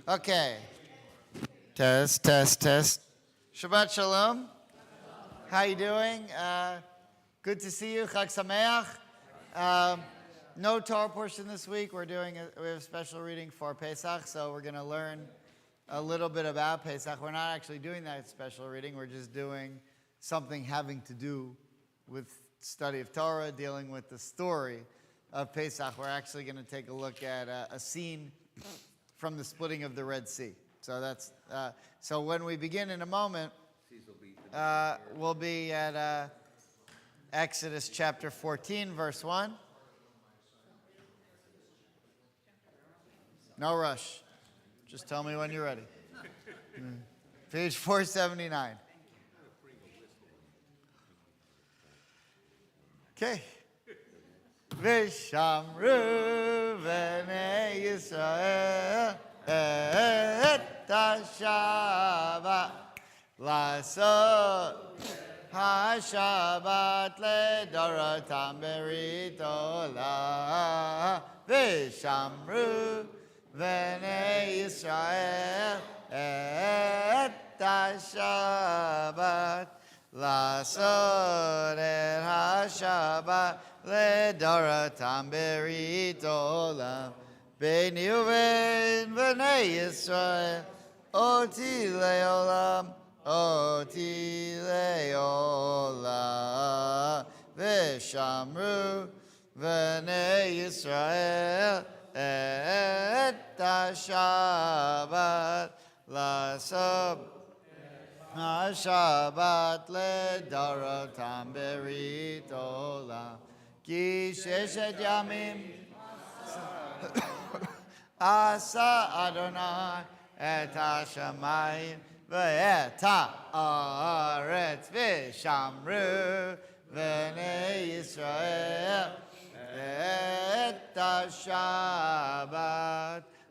Okay. Test, test, test. Shabbat shalom. How you doing? Good to see you. Chag Sameach. No Torah portion this week. We have a special reading for Pesach, so we're going to learn a little bit about Pesach. We're not actually doing that special reading. We're just doing something having to do with study of Torah, dealing with the story of Pesach. We're actually going to take a look at a scene from the splitting of the Red Sea. So when we begin in a moment, we'll be at Exodus chapter 14, verse 1. No rush. Just tell me when you're ready. Page 479. Okay. V'shamru b'nei Yisrael et ha-Shabbat L'asot ha-Shabbat le'dorotam berit olam V'shamru b'nei Yisrael et ha-Shabbat L'asot et ha-Shabbat le'dorotam berit olam B'nei uven b'nei Yisrael oti le'olam oti le'olam V'shamru b'nei Yisrael et ha-Shabbat l'asot ha-Shabbat le'dorotam berit olam Ki sheshet yamim asa Adonai et ha-shamayim ve'et ha'aretz v'shamru b'nei Yisrael et ha-Shabbat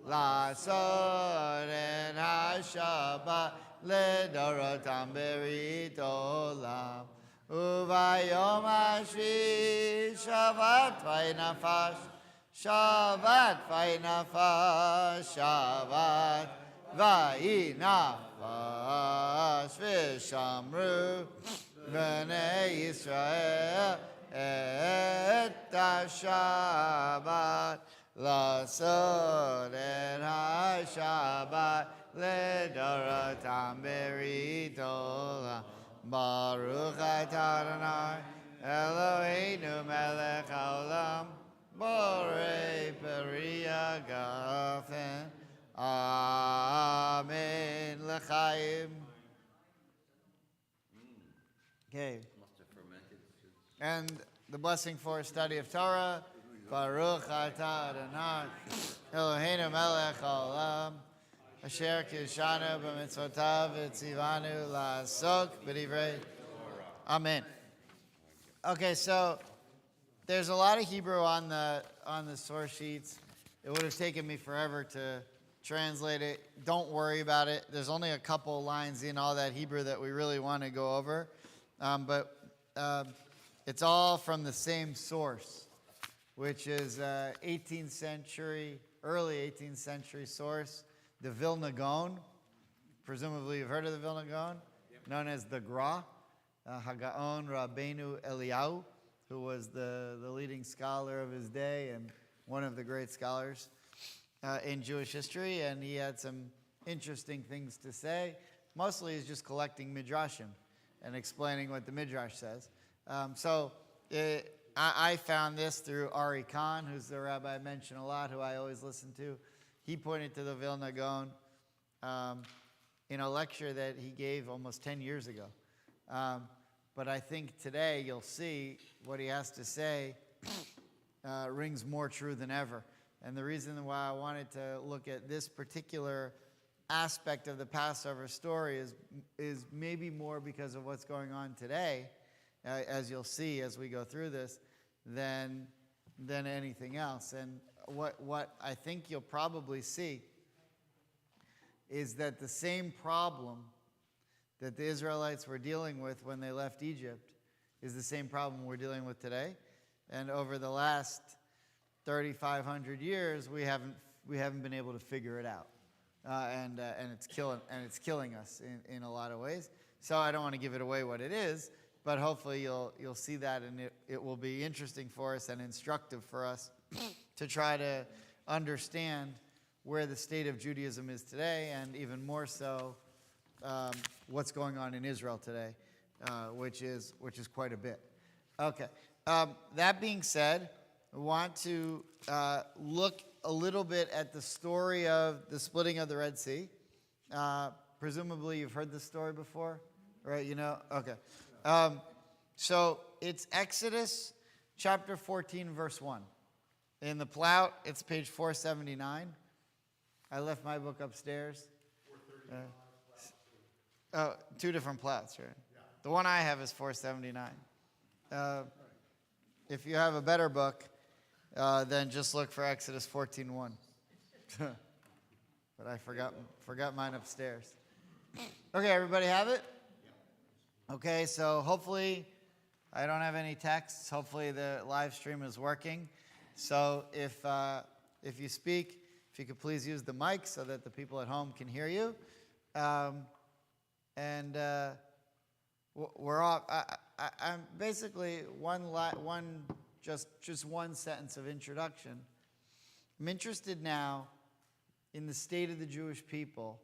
l'asot et ha-Shabbat le'dorotam berit olam Uvayom hashvi Shabbat v'nafash Shabbat v'nafash Shabbat v'nafash v'shamru b'nei Yisrael et ha-Shabbat l'asot et ha-Shabbat le'dorotam berit olam Baruch atah Adonai Eloheinu melech haolam borei peri hagafen Amen l'chaim. Okay. And the blessing for study of Torah. Baruch atah Adonai Eloheinu melech haolam Asher kishanu b'mitzvotav v'tzivanu la'asok b'divrei. Amen. Okay, so there's a lot of Hebrew on the source sheets. It would have taken me forever to translate it. Don't worry about it. There's only a couple lines in all that Hebrew that we really want to go over. But it's all from the same source, which is 18th century, early 18th century source. The Vilna Gaon, presumably you've heard of the Vilna Gaon, known as the Gra, Hagaon Rabbeinu Eliyahu, who was the leading scholar of his day and one of the great scholars in Jewish history, and he had some interesting things to say. Mostly he's just collecting midrashim and explaining what the midrash says. I found this through Ari Khan, who's the rabbi I mention a lot, who I always listen to. He pointed to the Vilna Gaon in a lecture that he gave almost 10 years ago. But I think today you'll see what he has to say rings more true than ever. And the reason why I wanted to look at this particular aspect of the Passover story is maybe more because of what's going on today, as you'll see as we go through this, than anything else. And what I think you'll probably see is that the same problem that the Israelites were dealing with when they left Egypt is the same problem we're dealing with today. And over the last 3,500 years, we haven't been able to figure it out. and it's killing us in a lot of ways. So I don't want to give it away what it is, but hopefully you'll see that, and it will be interesting for us and instructive for us to try to understand where the state of Judaism is today, and even more so, what's going on in Israel today, which is quite a bit. Okay. That being said, I want to look a little bit at the story of the splitting of the Red Sea. Presumably you've heard this story before, right? You know? Okay. So it's Exodus chapter 14, verse 1. In the Plout, it's page 479. I left my book upstairs. 435. Two different Plouts, right? Yeah. The one I have is 479. If you have a better book, then just look for Exodus 14:1. But I forgot mine upstairs. Okay, everybody have it? Okay, so hopefully I don't have any texts. Hopefully the live stream is working. So if you speak, if you could please use the mic so that the people at home can hear you. We're off. I'm basically just one sentence of introduction. I'm interested now in the state of the Jewish people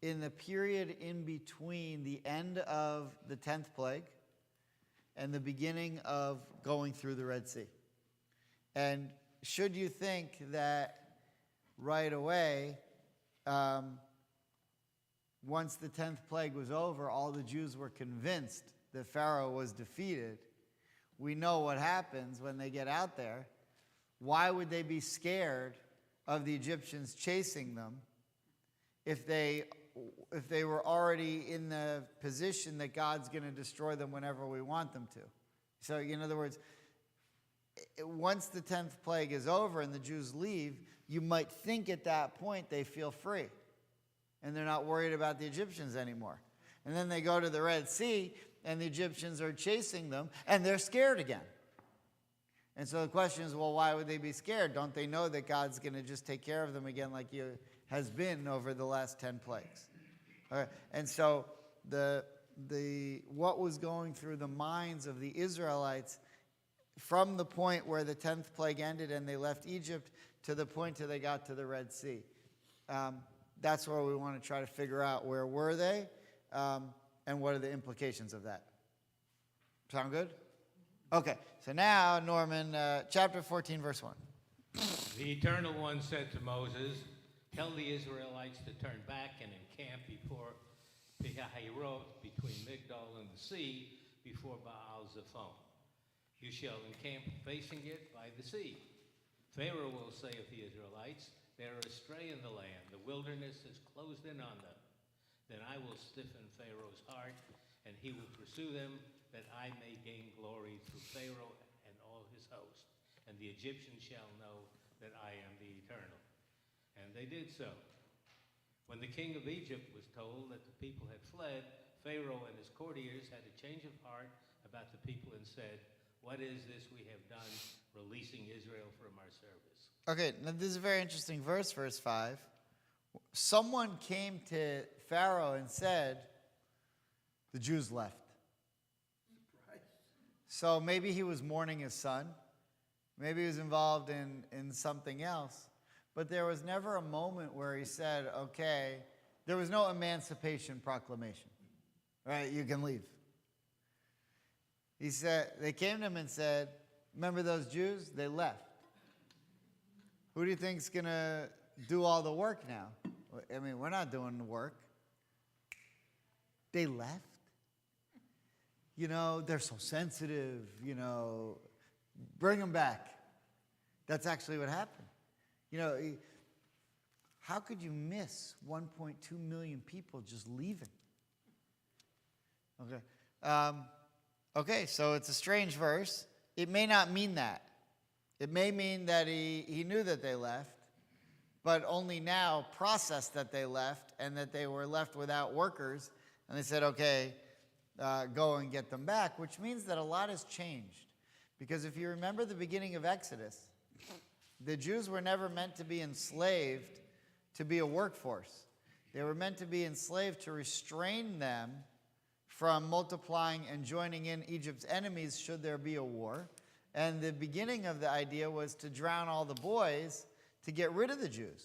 in the period in between the end of the 10th plague and the beginning of going through the Red Sea. And should you think that right away, once the 10th plague was over, all the Jews were convinced that Pharaoh was defeated, we know what happens when they get out there. Why would they be scared of the Egyptians chasing them if they were already in the position that God's going to destroy them whenever we want them to? So, in other words, once the 10th plague is over and the Jews leave, you might think at that point they feel free and they're not worried about the Egyptians anymore. And then they go to the Red Sea and the Egyptians are chasing them and they're scared again. And so the question is, well, why would they be scared? Don't they know that God's going to just take care of them again like he has been over the last 10 plagues? All right. And so what was going through the minds of the Israelites from the point where the 10th plague ended and they left Egypt to the point till they got to the Red Sea. That's where we want to try to figure out where were they and what are the implications of that. Sound good? Okay, so now, Norman, chapter 14, verse 1. The Eternal One said to Moses, "Tell the Israelites to turn back and encamp before Pihahirot, between Migdol and the sea, before Baal Zephon. You shall encamp facing it by the sea. Pharaoh will say of the Israelites, they are astray in the land. The wilderness has closed in on them. Then I will stiffen Pharaoh's heart, and he will pursue them, that I may gain glory through Pharaoh and all his host. And the Egyptians shall know that I am the Eternal." And they did so. When the king of Egypt was told that the people had fled, Pharaoh and his courtiers had a change of heart about the people and said, "What is this we have done, releasing Israel from our service?" Okay, now this is a very interesting verse, verse 5. Someone came to Pharaoh and said, the Jews left. Surprise. So maybe he was mourning his son. Maybe he was involved in something else. But there was never a moment where he said, okay, there was no emancipation proclamation. Right, you can leave. He said, they came to him and said, remember those Jews? They left. Who do you think's going to do all the work now? I mean, we're not doing the work. They left. You know, they're so sensitive, you know, bring them back. That's actually what happened. You know, how could you miss 1.2 million people just leaving? Okay. Okay, so it's a strange verse. It may not mean that. It may mean that he knew that they left, but only now processed that they left and that they were left without workers. And they said, okay, go and get them back, which means that a lot has changed. Because if you remember the beginning of Exodus, the Jews were never meant to be enslaved to be a workforce. They were meant to be enslaved to restrain them from multiplying and joining in Egypt's enemies should there be a war. And the beginning of the idea was to drown all the boys to get rid of the Jews.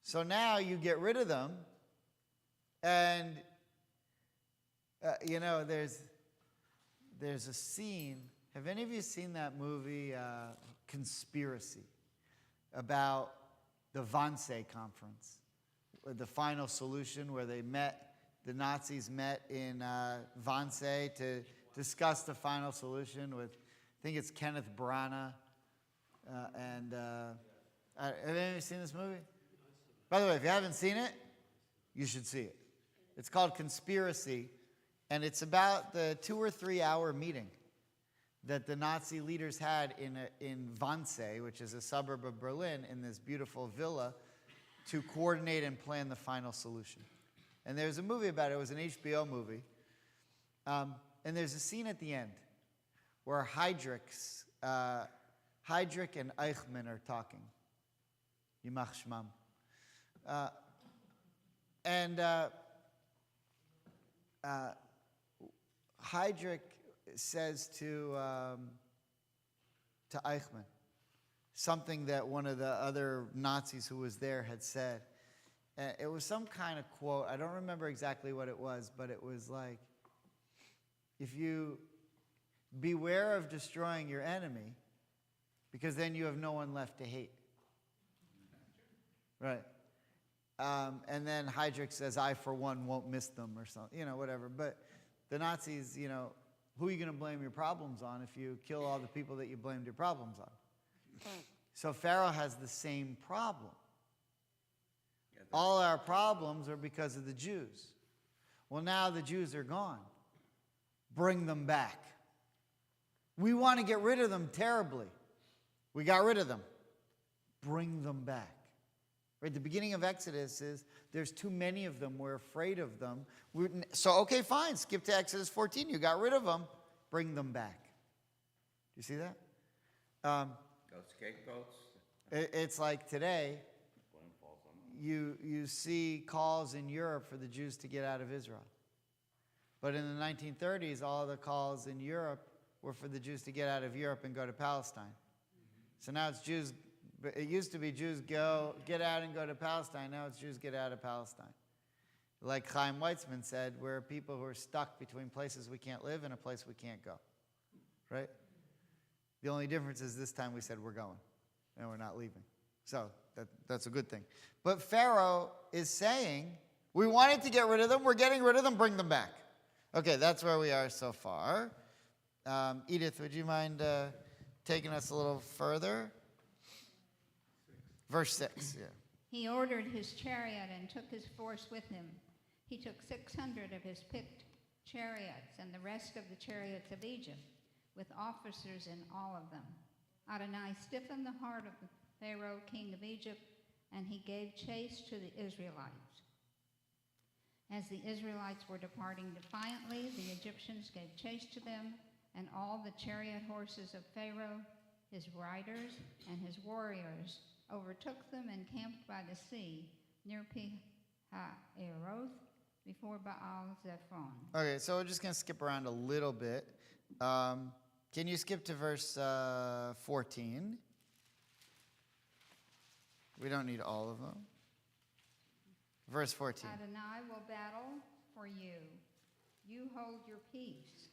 So now you get rid of them, and there's a scene. Have any of you seen that movie, Conspiracy, about the Wannsee Conference, the final solution where the Nazis met in Wannsee to discuss the final solution with, I think it's Kenneth Branagh, have any of you seen this movie? By the way, if you haven't seen it, you should see it. It's called Conspiracy, and it's about the 2 or 3 hour meeting that the Nazi leaders had in Wannsee, which is a suburb of Berlin, in this beautiful villa, to coordinate and plan the final solution. And there's a movie about it. It was an HBO movie. And there's a scene at the end where Heydrich and Eichmann are talking. Yimach Shmam. Heydrich says to Eichmann something that one of the other Nazis who was there had said. It was some kind of quote. I don't remember exactly what it was, but it was like, if you beware of destroying your enemy, because then you have no one left to hate. Right. And then Heydrich says, I, for one, won't miss them, or something, whatever. But the Nazis, who are you going to blame your problems on if you kill all the people that you blamed your problems on? So Pharaoh has the same problem. All our problems are because of the Jews. Well, now the Jews are gone. Bring them back. We want to get rid of them terribly. We got rid of them. Bring them back. Right? The beginning of Exodus is there's too many of them. We're afraid of them. Okay, fine. Skip to Exodus 14. You got rid of them. Bring them back. Do you see that? Those scapegoats. It's like today, you see calls in Europe for the Jews to get out of Israel. But in the 1930s, all the calls in Europe were for the Jews to get out of Europe and go to Palestine. So now it's Jews. It used to be Jews get out and go to Palestine. Now it's Jews get out of Palestine. Like Chaim Weizmann said, we're people who are stuck between places we can't live and a place we can't go. Right? The only difference is this time we said we're going and we're not leaving. So that's a good thing. But Pharaoh is saying, we wanted to get rid of them. We're getting rid of them. Bring them back. Okay, that's where we are so far. Edith, would you mind taking us a little further? Verse 6, yeah. He ordered his chariot and took his force with him. He took 600 of his picked chariots and the rest of the chariots of Egypt, with officers in all of them. Adonai stiffened the heart of the Pharaoh, king of Egypt, and he gave chase to the Israelites. As the Israelites were departing defiantly, the Egyptians gave chase to them, and all the chariot horses of Pharaoh, his riders, and his warriors overtook them and camped by the sea near Pi-Hahiroth before Baal-Zephon. Okay, so we're just going to skip around a little bit. Can you skip to verse 14? We don't need all of them. Verse 14. Adonai will battle for you. You hold your peace.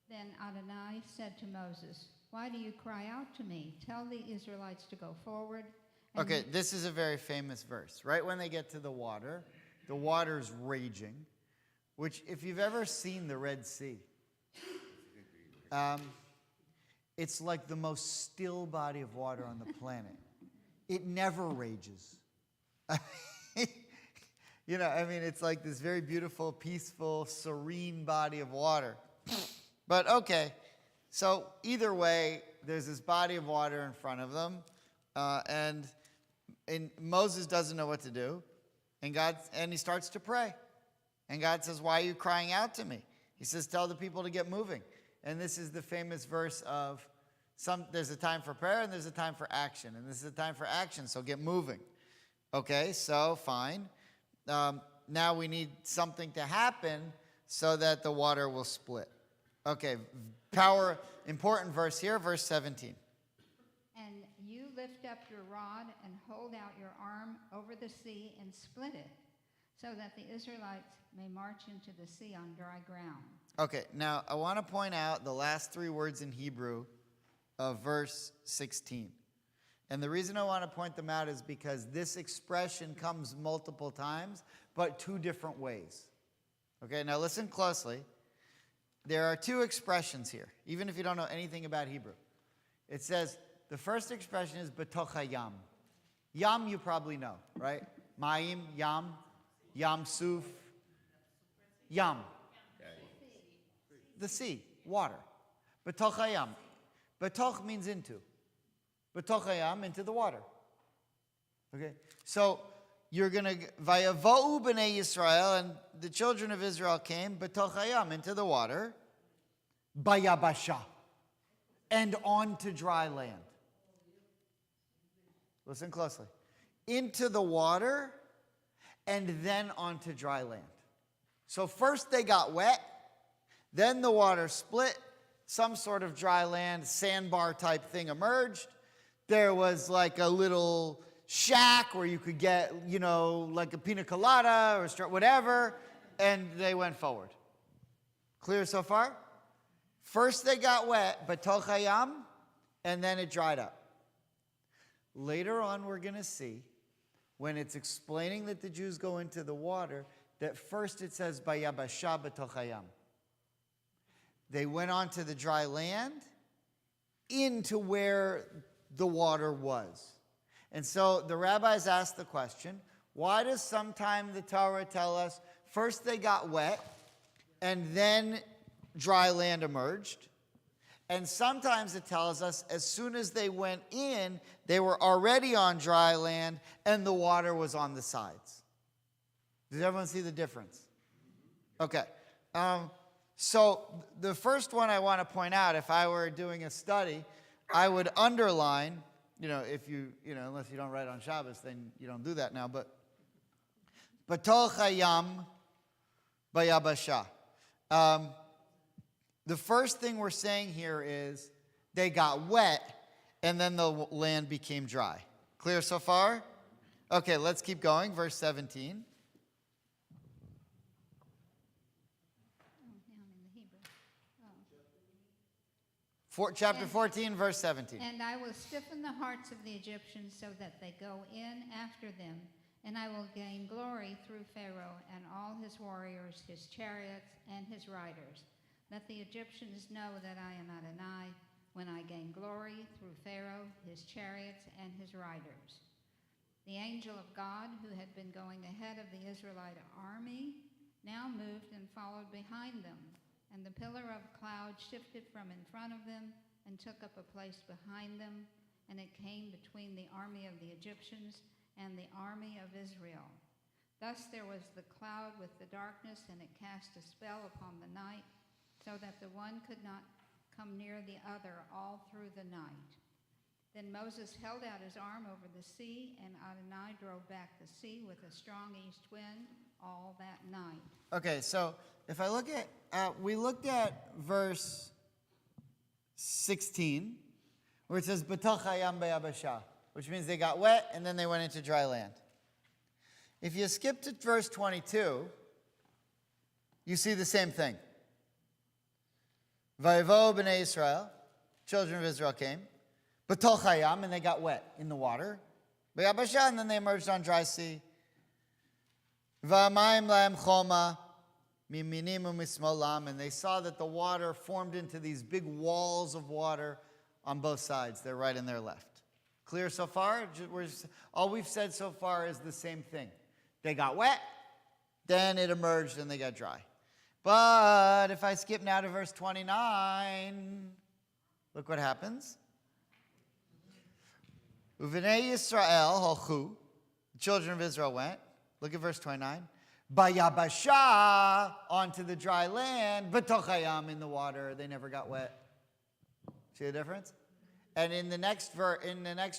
Then Adonai said to Moses, why do you cry out to me? Tell the Israelites to go forward. Okay, this is a very famous verse. Right when they get to the water's raging, which if you've ever seen the Red Sea, it's like the most still body of water on the planet. It never rages. It's like this very beautiful, peaceful, serene body of water. But okay, so either way, there's this body of water in front of them, and Moses doesn't know what to do, and he starts to pray. And God says, why are you crying out to me? He says, tell the people to get moving. And this is the famous verse of, there's a time for prayer and there's a time for action. And this is a time for action, so get moving. Okay, so fine. Now we need something to happen so that the water will split. Okay, important verse here, verse 17. And you lift up your rod and hold out your arm over the sea and split it, so that the Israelites may march into the sea on dry ground. Okay, now I want to point out the last three words in Hebrew of verse 16. And the reason I want to point them out is because this expression comes multiple times, but two different ways. Okay, now listen closely. There are two expressions here, even if you don't know anything about Hebrew. It says, the first expression is betoch hayam. Yam you probably know, right? Mayim, yam, yam suf, yam. The sea, water. Betoch hayam. Betoch means into. Betoch hayam, into the water. Okay, so you're going to, vayavo'u b'nei Yisrael, and the children of Israel came, betoch hayam, into the water, bayabasha, and onto dry land. Listen closely. Into the water, and then onto dry land. So first they got wet, then the water split, some sort of dry land, sandbar type thing emerged. There was like a little shack where you could get, like a pina colada or whatever, and they went forward. Clear so far? First they got wet, betoch hayam, and then it dried up. Later on we're going to see, when it's explaining that the Jews go into the water, that first it says, bayabasha betoch hayam. They went onto the dry land, into where the water was. And so the rabbis asked the question, why does sometime the Torah tell us first they got wet and then dry land emerged? And sometimes it tells us as soon as they went in, they were already on dry land and the water was on the sides. Does everyone see the difference? Okay. So the first one I want to point out, if I were doing a study, I would underline, if you, unless you don't write on Shabbos, then you don't do that now, but betoch hayam bayabasha. The first thing we're saying here is they got wet and then the land became dry. Clear so far? Okay, let's keep going. Verse 17. Chapter 14, verse 17. And I will stiffen the hearts of the Egyptians so that they go in after them, and I will gain glory through Pharaoh and all his warriors, his chariots, and his riders. Let the Egyptians know that I am Adonai when I gain glory through Pharaoh, his chariots, and his riders. The angel of God, who had been going ahead of the Israelite army, now moved and followed behind them. And the pillar of cloud shifted from in front of them and took up a place behind them, and it came between the army of the Egyptians and the army of Israel. Thus there was the cloud with the darkness, and it cast a spell upon the night, so that the one could not come near the other all through the night. Then Moses held out his arm over the sea, and Adonai drove back the sea with a strong east wind all that night. Okay, so if I look at, we looked at verse 16, where it says, betoch hayam bayabasha, which means they got wet and then they went into dry land. If you skip to verse 22, you see the same thing. Vayavo b'nei Israel, children of Israel came, betoch hayam, and they got wet in the water, bayabasha, and then they emerged on dry sea. V'amayim lahem choma, miminim u'mismolam, and they saw that the water formed into these big walls of water on both sides, their right and their left. Clear so far? All we've said so far is the same thing. They got wet, then it emerged, and they got dry. But if I skip now to verse 29, look what happens. Uvenei Yisrael holchu, the children of Israel went. Look at verse 29. Bayabasha, onto the dry land, betoch hayam, in the water. They never got wet. See the difference? And in the next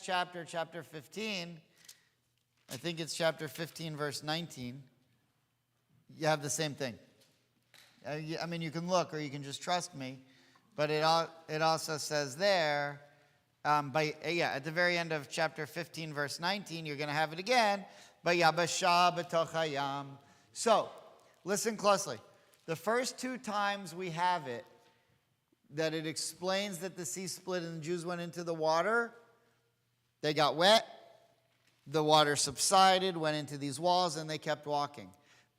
chapter, chapter 15, I think it's chapter 15, verse 19, you have the same thing. I mean, you can look or you can just trust me, but it also says there, at the very end of chapter 15, verse 19, you're going to have it again. Vayabasha b'toch hayam. So, listen closely. The first two times we have it, that it explains that the sea split and the Jews went into the water, they got wet, the water subsided, went into these walls, and they kept walking.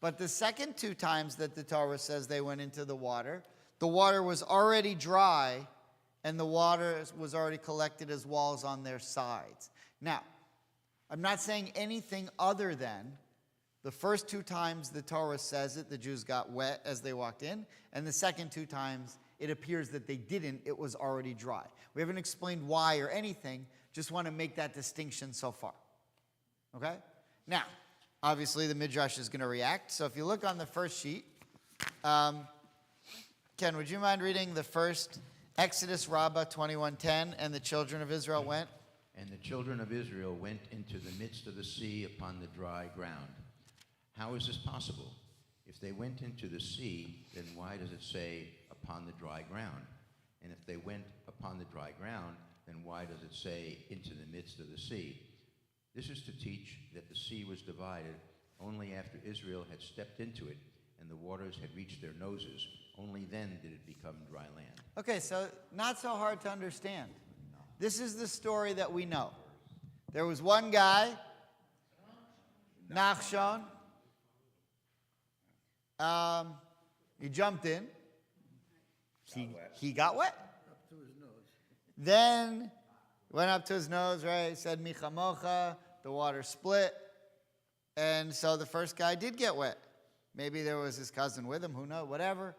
But the second two times that the Torah says they went into the water was already dry, and the water was already collected as walls on their sides. Now, I'm not saying anything other than the first two times the Torah says it, the Jews got wet as they walked in, and the second two times it appears that they didn't, it was already dry. We haven't explained why or anything, just want to make that distinction so far. Okay? Now, obviously the Midrash is going to react, so if you look on the first sheet, Ken, would you mind reading the first Exodus Rabbah 21:10, and the children of Israel went? And the children of Israel went into the midst of the sea upon the dry ground. How is this possible? If they went into the sea, then why does it say upon the dry ground? And if they went upon the dry ground, then why does it say into the midst of the sea? This is to teach that the sea was divided only after Israel had stepped into it and the waters had reached their noses. Only then did it become dry land. Okay, so not so hard to understand. This is the story that we know. There was one guy, Nachshon. He jumped in. He got wet. Up to his nose. Then went up to his nose, right? He said, Micha mocha. The water split. And so the first guy did get wet. Maybe there was his cousin with him, who knows, whatever.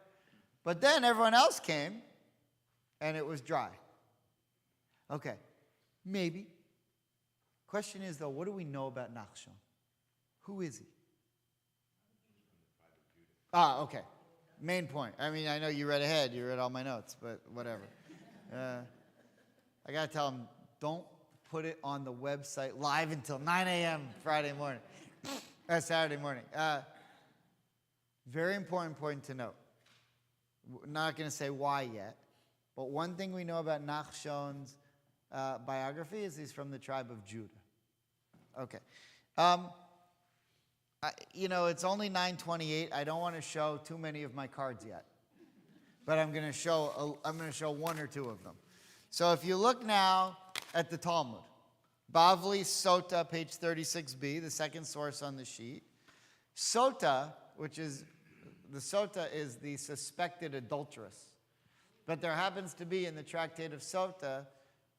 But then everyone else came, and it was dry. Okay, maybe. Question is, though, what do we know about Nachshon? Who is he? Okay. Main point. I mean, I know you read ahead. You read all my notes, but whatever. I got to tell him, don't put it on the website live until 9 a.m. Friday morning. Saturday morning. Very important point to note. We're not going to say why yet, but one thing we know about Nachshon's biography is he's from the tribe of Judah. Okay. It's only 9:28. I don't want to show too many of my cards yet, but I'm going to show one or two of them. So if you look now at the Talmud, Bavli Sota, page 36b, the second source on the sheet. Sota, the Sota is the suspected adulteress. But there happens to be in the tractate of Sota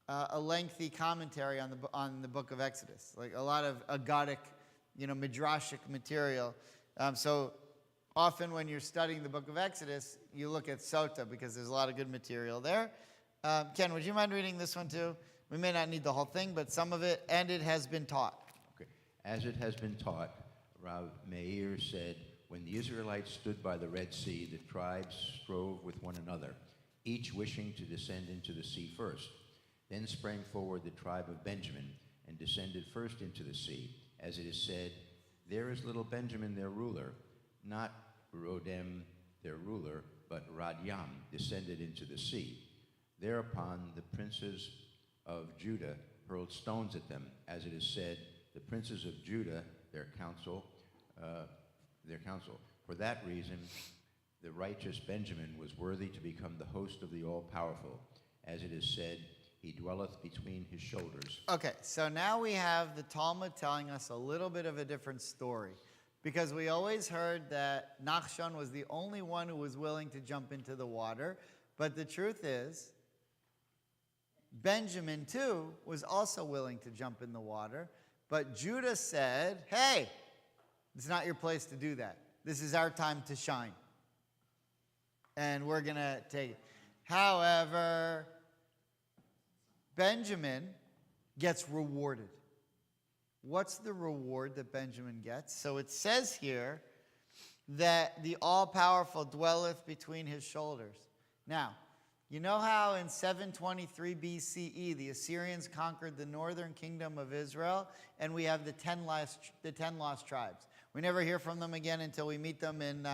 a lengthy commentary on the book of Exodus, like a lot of agadic, midrashic material. So often when you're studying the book of Exodus, you look at Sota because there's a lot of good material there. Ken, would you mind reading this one too? We may not need the whole thing, but some of it, and it has been taught. Okay. As it has been taught, Rav Meir said, when the Israelites stood by the Red Sea, the tribes strove with one another, each wishing to descend into the sea first. Then sprang forward the tribe of Benjamin and descended first into the sea. As it is said, there is little Benjamin their ruler, not Rodem their ruler, but Radyam descended into the sea. Thereupon the princes of Judah hurled stones at them. As it is said, the princes of Judah, their counsel. For that reason, the righteous Benjamin was worthy to become the host of the all-powerful. As it is said, he dwelleth between his shoulders. Okay, so now we have the Talmud telling us a little bit of a different story. Because we always heard that Nachshon was the only one who was willing to jump into the water. But the truth is, Benjamin too was also willing to jump in the water. But Judah said, hey, it's not your place to do that. This is our time to shine. And we're going to take it. However, Benjamin gets rewarded. What's the reward that Benjamin gets? So it says here that the all-powerful dwelleth between his shoulders. Now, You know how in 723 BCE the Assyrians conquered the northern kingdom of Israel, and we have the 10 lost tribes. We never hear from them again until we meet them in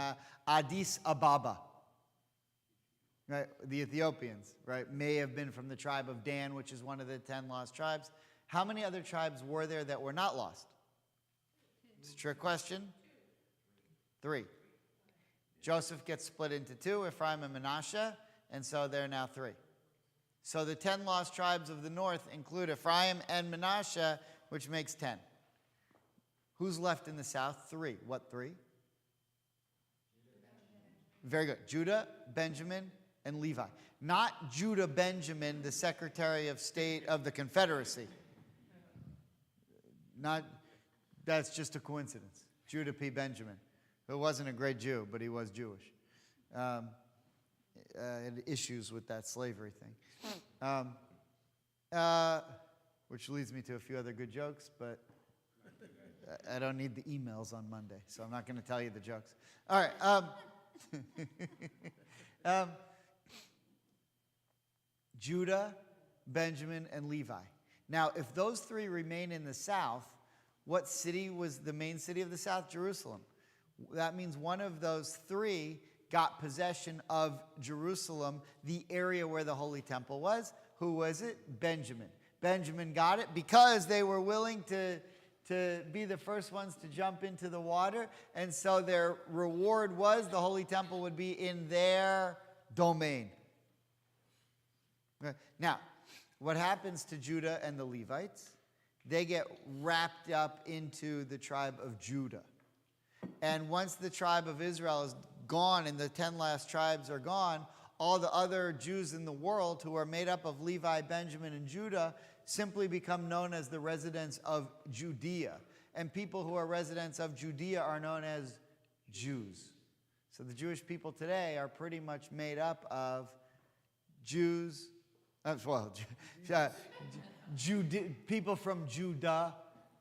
Addis Ababa. Right? The Ethiopians, right, may have been from the tribe of Dan, which is one of the 10 lost tribes. How many other tribes were there that were not lost? It's a trick question. 3. Joseph gets split into 2, Ephraim and Manasseh. And so they're now 3. So the 10 lost tribes of the north include Ephraim and Manasseh, which makes 10. Who's left in the south? 3. What 3? Very good. Judah, Benjamin, and Levi. Not Judah Benjamin, the Secretary of State of the Confederacy. That's just a coincidence. Judah P. Benjamin, who wasn't a great Jew, but he was Jewish. Had issues with that slavery thing. Which leads me to a few other good jokes, but I don't need the emails on Monday, so I'm not going to tell you the jokes. All right. Judah, Benjamin, and Levi. Now, if those 3 remain in the south, what city was the main city of the south? Jerusalem. That means one of those 3 got possession of Jerusalem, the area where the Holy Temple was. Who was it? Benjamin. Benjamin got it because they were willing to be the first ones to jump into the water. And so their reward was the Holy Temple would be in their domain. Now, what happens to Judah and the Levites? They get wrapped up into the tribe of Judah. And once the tribe of Israel is gone and the 10 last tribes are gone, all the other Jews in the world who are made up of Levi, Benjamin, and Judah simply become known as the residents of Judea. And people who are residents of Judea are known as Jews. So the Jewish people today are pretty much made up of Jews, people from Judah,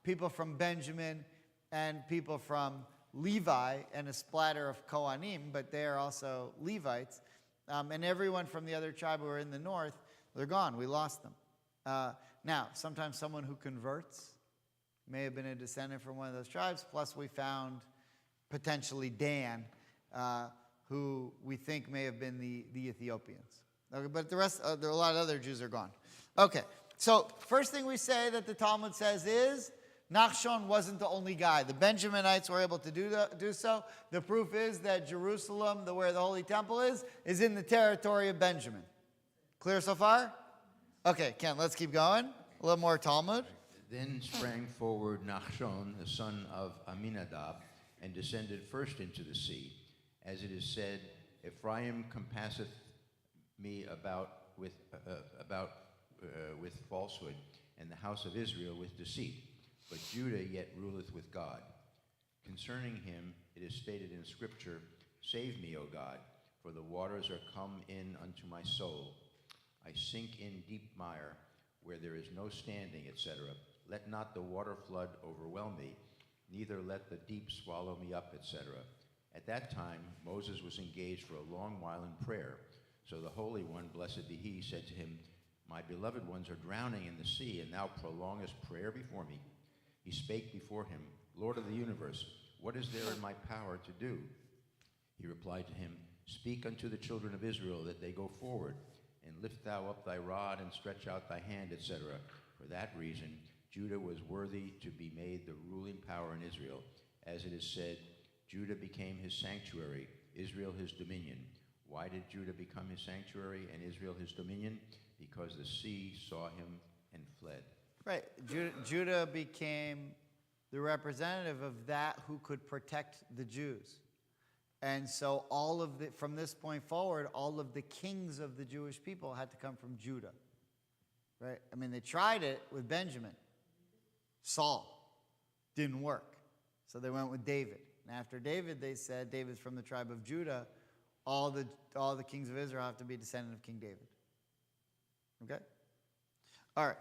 people from Benjamin, and people from Levi, and a splatter of Kohanim, but they are also Levites. And everyone from the other tribe who are in the north, they're gone. We lost them. Now, sometimes someone who converts may have been a descendant from one of those tribes, plus we found potentially Dan, who we think may have been the Ethiopians. Okay, but the rest, there are a lot of other Jews are gone. Okay, so first thing we say that the Talmud says is, Nachshon wasn't the only guy. The Benjaminites were able to do so. The proof is that Jerusalem, where the Holy Temple is in the territory of Benjamin. Clear so far? Okay, Ken, let's keep going. A little more Talmud. Then sprang forward Nachshon, the son of Aminadab, and descended first into the sea. As it is said, Ephraim compasseth me about with falsehood, and the house of Israel with deceit. But Judah yet ruleth with God. Concerning him it is stated in Scripture, Save me, O God, for the waters are come in unto my soul. I sink in deep mire, where there is no standing, etc. Let not the water flood overwhelm me, neither let the deep swallow me up, etc. At that time Moses was engaged for a long while in prayer. So the Holy One, blessed be he, said to him, My beloved ones are drowning in the sea, and thou prolongest prayer before me. He spake before him, Lord of the universe, what is there in my power to do? He replied to him, Speak unto the children of Israel that they go forward, and lift thou up thy rod and stretch out thy hand, etc. For that reason Judah was worthy to be made the ruling power in Israel. As it is said, Judah became his sanctuary, Israel his dominion. Why did Judah become his sanctuary and Israel his dominion? Because the sea saw him and fled. Right. Judah became the representative of that who could protect the Jews. And so from this point forward, all of the kings of the Jewish people had to come from Judah. Right? I mean, they tried it with Benjamin. Saul. Didn't work. So they went with David. And after David, they said, David's from the tribe of Judah. All the kings of Israel have to be descendant of King David. Okay? All right.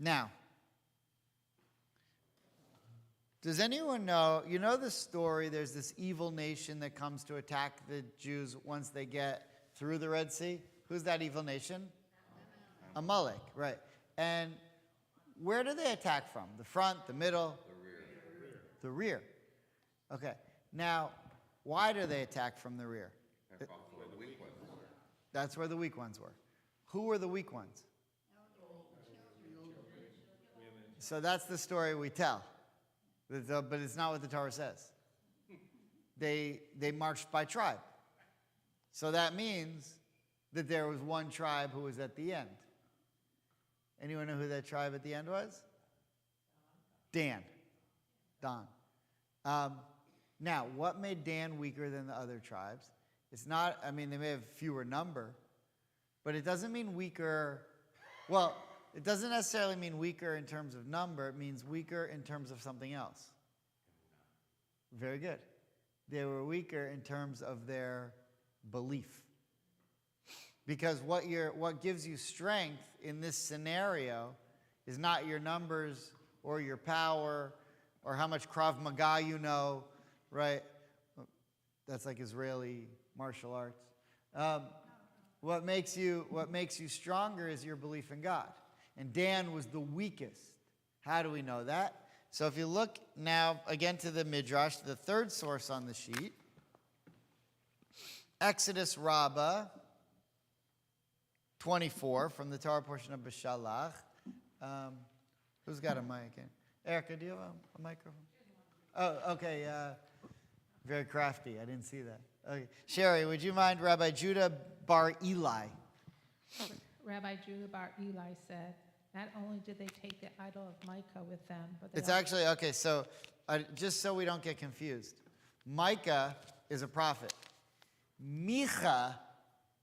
Now, does anyone know, the story, there's this evil nation that comes to attack the Jews once they get through the Red Sea. Who's that evil nation? Amalek, right. And where do they attack from? The front, the middle? The rear. Okay. Now, why do they attack from the rear? That's where the weak ones were. Who were the weak ones? So that's the story we tell. But it's not what the Torah says. They marched by tribe. So that means that there was one tribe who was at the end. Anyone know who that tribe at the end was? Dan. Don. Now, what made Dan weaker than the other tribes? It's not, I mean, they may have fewer number, but it doesn't mean weaker. Well, it doesn't necessarily mean weaker in terms of number. It means weaker in terms of something else. Very good. They were weaker in terms of their belief. Because what gives you strength in this scenario is not your numbers or your power or how much Krav Maga you know, right? That's like Israeli martial arts. What makes you stronger is your belief in God. And Dan was the weakest. How do we know that? So if you look now again to the Midrash, the third source on the sheet, Exodus Rabbah 24 from the Torah portion of Beshalach. Who's got a mic? Erica, do you have a microphone? Oh, okay. Very crafty. I didn't see that. Okay. Sherry, would you mind Rabbi Judah Bar Eli? Rabbi Judah Bar Eli said, not only did they take the idol of Micah with them, but they It's actually, okay, so just so we don't get confused, Micah is a prophet. Micha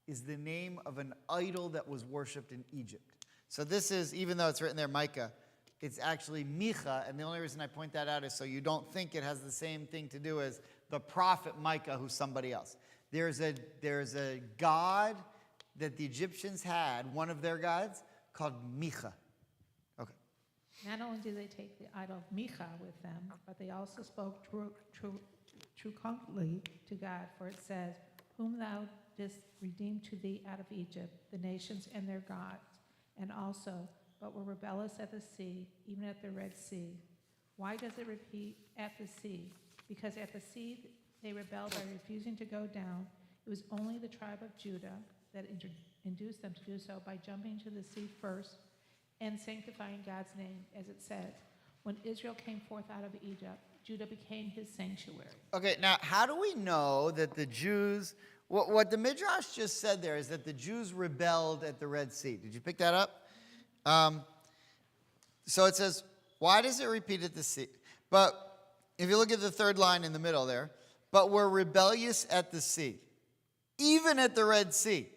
is the name of an idol that was worshipped in Egypt. So this is, even though it's written there, Micah, it's actually Micha, and the only reason I point that out is so you don't think it has the same thing to do as the prophet Micah, who's somebody else. There's a god that the Egyptians had, one of their gods, called Micha. Okay. not only did they take the idol of Micha with them, but they also spoke truculently to God, for it says, whom thou didst redeem to thee out of Egypt, the nations and their gods, and also, but were rebellious at the sea, even at the Red Sea. Why does it repeat at the sea? Because at the sea they rebelled by refusing to go down. It was only the tribe of Judah that induced them to do so by jumping to the sea first and sanctifying God's name, as it says, when Israel came forth out of Egypt, Judah became his sanctuary. Okay, now how do we know that the Jews, what the Midrash just said there is that the Jews rebelled at the Red Sea. Did you pick that up? So it says, why does it repeat at the sea? But if you look at the third line in the middle there, but were rebellious at the sea, even at the Red Sea.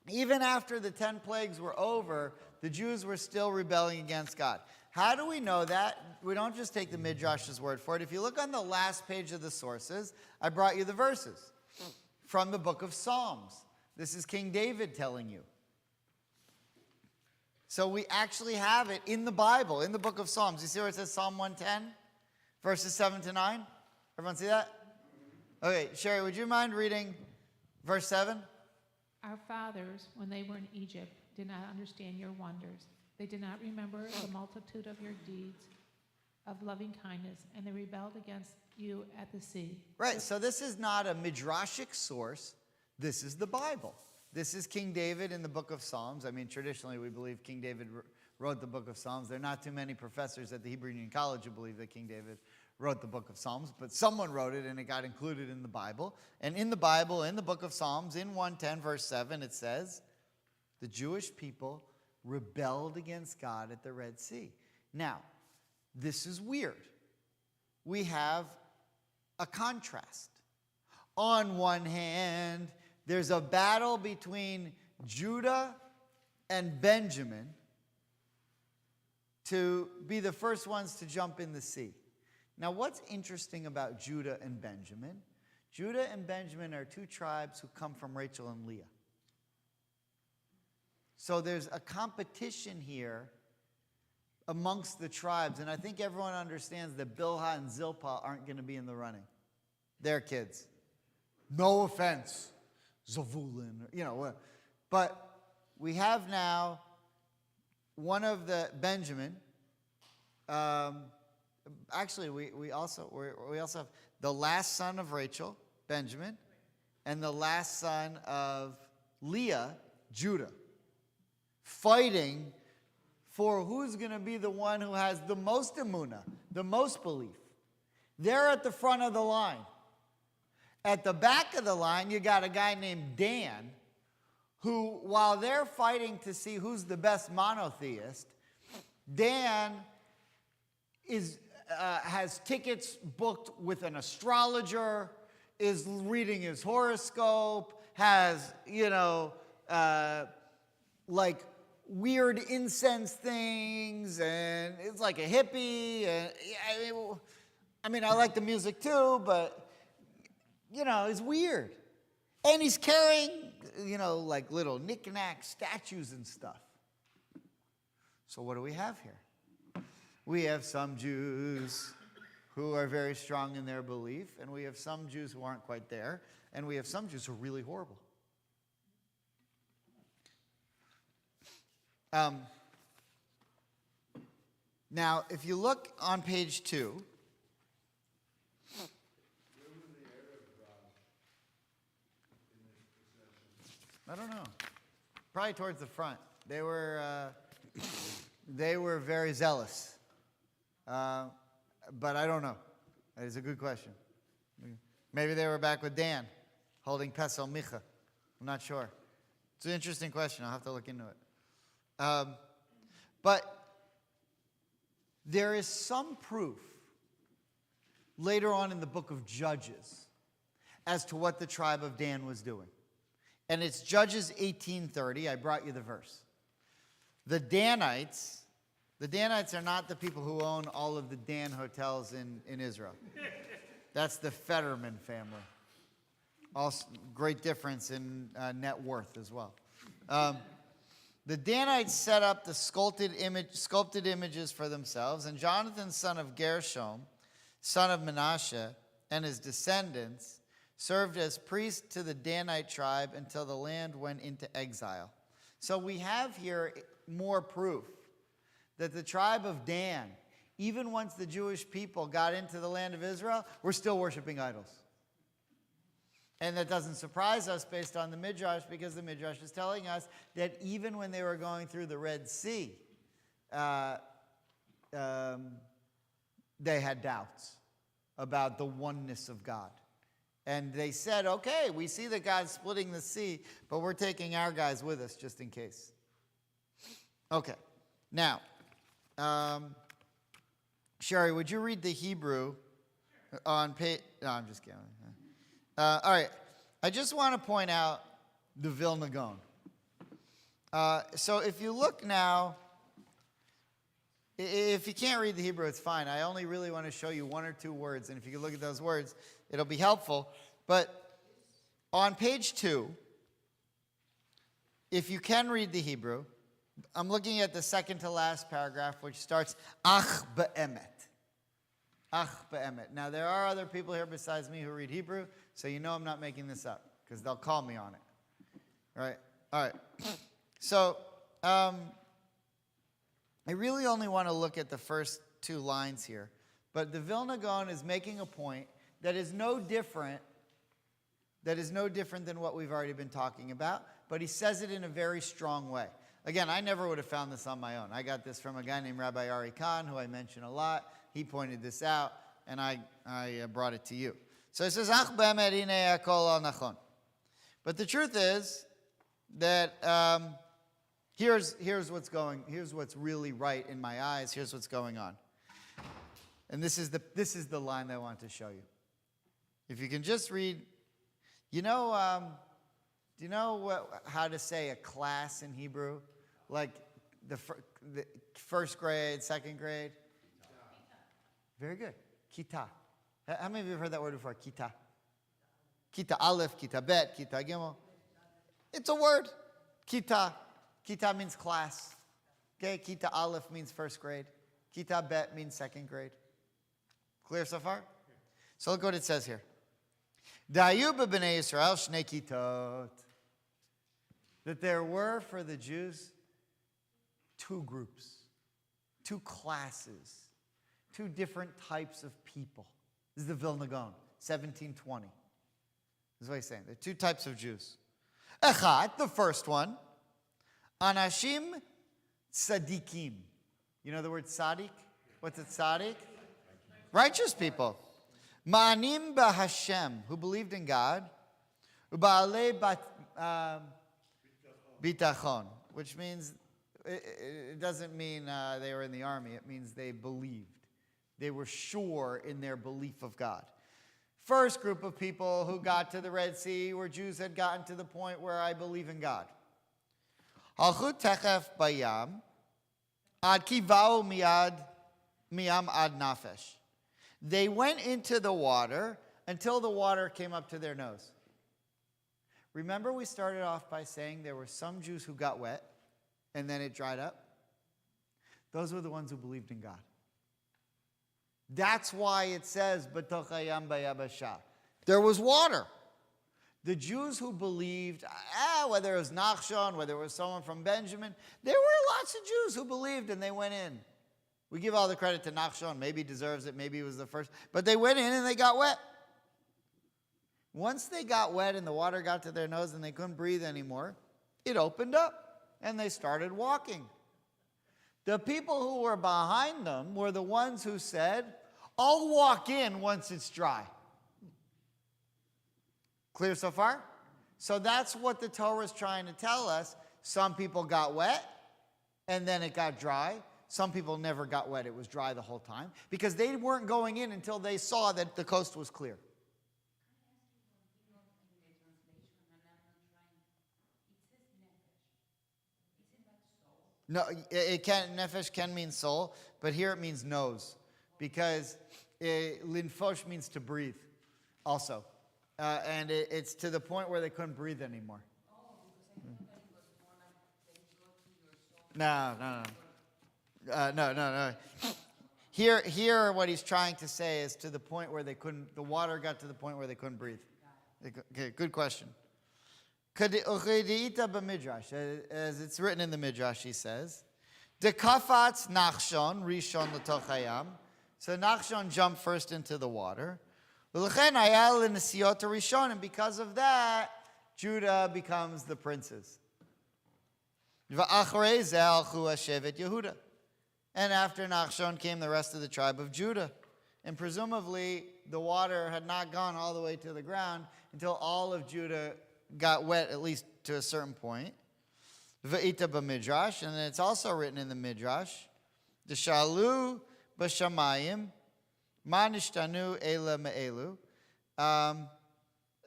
Even after the 10 plagues were over, the Jews were still rebelling against God. How do we know that? We don't just take the Midrash's word for it. If you look on the last page of the sources, I brought you the verses from the book of Psalms. This is King David telling you. So we actually have it in the Bible, in the book of Psalms. You see where it says Psalm 110, verses 7 to 9? Everyone see that? Okay, Sherry, would you mind reading verse 7? Our fathers, when they were in Egypt, did not understand your wonders. They did not remember the multitude of your deeds of loving kindness, and they rebelled against you at the sea. Right, so this is not a midrashic source. This is the Bible. This is King David in the book of Psalms. I mean, traditionally we believe King David wrote the book of Psalms. There are not too many professors at the Hebrew Union College who believe that King David wrote the book of Psalms, but someone wrote it and it got included in the Bible. And in the Bible, in the book of Psalms, in 110 verse 7, it says, the Jewish people rebelled against God at the Red Sea. Now, this is weird. We have a contrast. On one hand, there's a battle between Judah and Benjamin to be the first ones to jump in the sea. Now, what's interesting about Judah and Benjamin? Judah and Benjamin are two tribes who come from Rachel and Leah. So there's a competition here amongst the tribes, and I think everyone understands that Bilhah and Zilpah aren't going to be in the running. They're kids. No offense. Zavulun, but we have now one of the Benjamin. Actually, we also have the last son of Rachel, Benjamin, and the last son of Leah, Judah, fighting for who's going to be the one who has the most emunah, the most belief. They're at the front of the line. At the back of the line, you got a guy named Dan, who, while they're fighting to see who's the best monotheist, Dan has tickets booked with an astrologer, is reading his horoscope, has, like weird incense things, and it's like a hippie. And I like the music too, but, it's weird. And he's carrying, like little knickknack statues and stuff. So what do we have here? We have some Jews who are very strong in their belief, and we have some Jews who aren't quite there, and we have some Jews who are really horrible. Now, if you look on page 2, I don't know. Probably towards the front. They were very zealous. But I don't know. That is a good question. Maybe they were back with Dan, holding Pesel Micha. I'm not sure. It's an interesting question. I'll have to look into it. But there is some proof later on in the book of Judges as to what the tribe of Dan was doing. And it's Judges 18:30. I brought you the verse. The Danites are not the people who own all of the Dan hotels in Israel. That's the Fetterman family. Also, great difference in net worth as well. The Danites set up the sculpted images for themselves, and Jonathan, son of Gershom, son of Manasseh, and his descendants served as priests to the Danite tribe until the land went into exile. So we have here more proof that the tribe of Dan, even once the Jewish people got into the land of Israel, were still worshiping idols. And that doesn't surprise us based on the Midrash, because the Midrash is telling us that even when they were going through the Red Sea, they had doubts about the oneness of God. And they said, okay, we see that God's splitting the sea, but we're taking our guys with us just in case. Okay. Now, Sherry, would you read the Hebrew on page... No, I'm just kidding. All right. I just want to point out the Vilna Gaon. So if you look now... If you can't read the Hebrew, it's fine. I only really want to show you one or two words, and if you can look at those words, it'll be helpful. But on page 2, if you can read the Hebrew, I'm looking at the second to last paragraph, which starts, Ach be'emet. Ach be'emet. Now, there are other people here besides me who read Hebrew, so you know I'm not making this up, because they'll call me on it. Right? All right. So, I really only want to look at the first 2 lines here. But the Vilna Gaon is making a point that is no different than what we've already been talking about, but he says it in a very strong way. Again, I never would have found this on my own. I got this from a guy named Rabbi Ari Khan, who I mention a lot. He pointed this out, and I brought it to you. So it says, Ach be'emet hinei hakol al nachon. But the truth is that here's what's really right in my eyes. Here's what's going on. And this is the line that I want to show you. If you can just read, do you know how to say a class in Hebrew? Like the first grade, second grade? Very good. Kita. How many of you have heard that word before? Kita. Kita Aleph, Kita Bet, Kita Gimel. It's a word. Kita. Kita means class. Okay, Kita Aleph means first grade. Kita Bet means second grade. Clear so far? So look what it says here. Dayu b'nei Yisrael shnei kitot. That there were for the Jews two groups, two classes, two different types of people. This is the Vilna Gaon, 1720. This is what he's saying. There are two types of Jews. Echad, the first one, Anashim Tzadikim. You know the word tzaddik? What's a tzaddik? Righteous people. Ma'anim b'Hashem, who believed in God. Uba'alei bitachon, which means, it doesn't mean they were in the army. It means they believed. They were sure in their belief of God. First group of people who got to the Red Sea were Jews had gotten to the point where I believe in God. Halchu techef bayam ad kivau miyam ad nafesh. They went into the water until the water came up to their nose. Remember we started off by saying there were some Jews who got wet and then it dried up? Those were the ones who believed in God. That's why it says, B'toch hayam bayabasha. There was water. The Jews who believed, whether it was Nachshon, whether it was someone from Benjamin, there were lots of Jews who believed and they went in. We give all the credit to Nachshon. Maybe he deserves it. Maybe he was the first. But they went in and they got wet. Once they got wet and the water got to their nose and they couldn't breathe anymore, it opened up and they started walking. The people who were behind them were the ones who said, I'll walk in once it's dry. Clear so far? So that's what the Torah is trying to tell us. Some people got wet and then it got dry. Some people never got wet. It was dry the whole time because they weren't going in until they saw that the coast was clear. No, it can, nefesh can mean soul, but here it means nose, because linfosh means to breathe, also, and it's to the point where they couldn't breathe anymore. No. Here, what he's trying to say is to the point where they couldn't. The water got to the point where they couldn't breathe. Okay, good question. As it's written in the Midrash, he says, "De kafatz Nachshon rishon l'toch hayam." So Nachshon jumped first into the water. And because of that, Judah becomes the princes. And after Nachshon came the rest of the tribe of Judah. And presumably, the water had not gone all the way to the ground until all of Judah got wet, at least to a certain point. V'ita b'midrash, and then it's also written in the Midrash, D'shalu b'shamayim, ma nishtanu ela me'elu.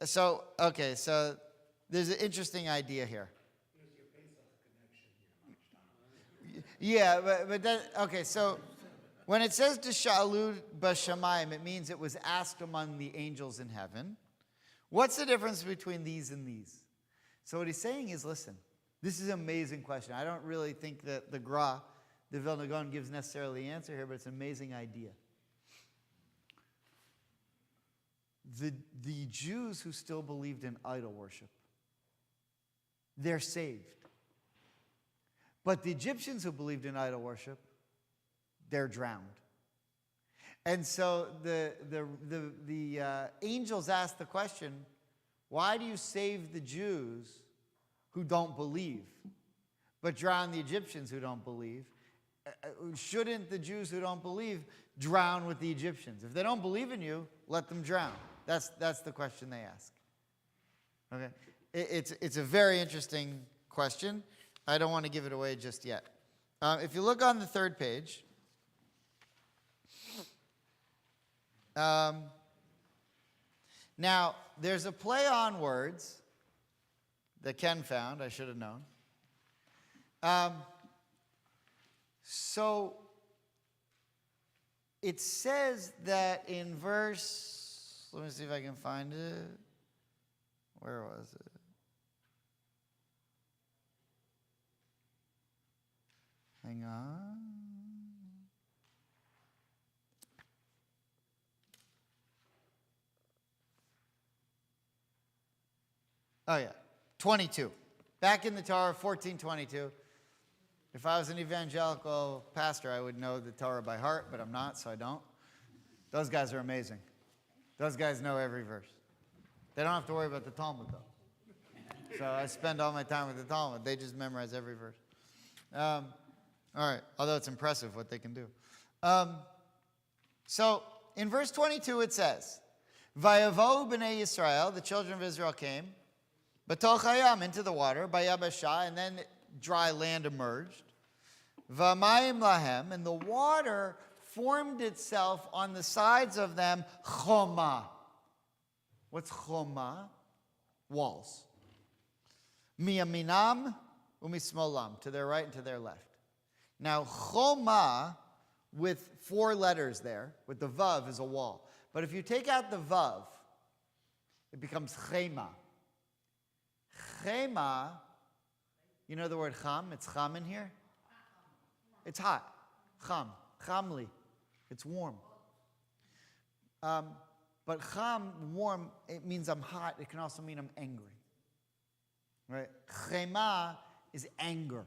So there's an interesting idea here. Yeah, but that, okay, so when it says D'shalu b'shamayim, it means it was asked among the angels in heaven. What's the difference between these and these? So what he's saying is, listen, this is an amazing question. I don't really think that the Gra, the Vilna Gaon, gives necessarily the answer here, but it's an amazing idea. The Jews who still believed in idol worship, they're saved. But the Egyptians who believed in idol worship, they're drowned. And so the angels asked the question, why do you save the Jews who don't believe, but drown the Egyptians who don't believe? Shouldn't the Jews who don't believe drown with the Egyptians? If they don't believe in you, let them drown. That's the question they ask. Okay, it's a very interesting question. I don't want to give it away just yet. If you look on the third page, now there's a play on words that Ken found. I should have known. So it says that in verse, let me see if I can find it. Where was it? Hang on. Oh, yeah. 22. Back in the Torah, 1422. If I was an evangelical pastor, I would know the Torah by heart, but I'm not, so I don't. Those guys are amazing. Those guys know every verse. They don't have to worry about the Talmud, though. So I spend all my time with the Talmud. They just memorize every verse. All right. Although it's impressive what they can do. So in verse 22 it says, Vayavohu b'nei Yisrael, the children of Israel came, b'toch hayam, into the water, bayabasha, and then dry land emerged. V'mayim lahem, and the water formed itself on the sides of them, choma. What's choma? Walls. Miyaminam umismolam, to their right and to their left. Now, choma, with 4 letters there, with the vav, is a wall. But if you take out the vav, it becomes chema. Chema, you know the word cham? It's cham in here? It's hot. Cham. Chamli. It's warm. But cham, warm, it means I'm hot. It can also mean I'm angry. Right? Chema is anger.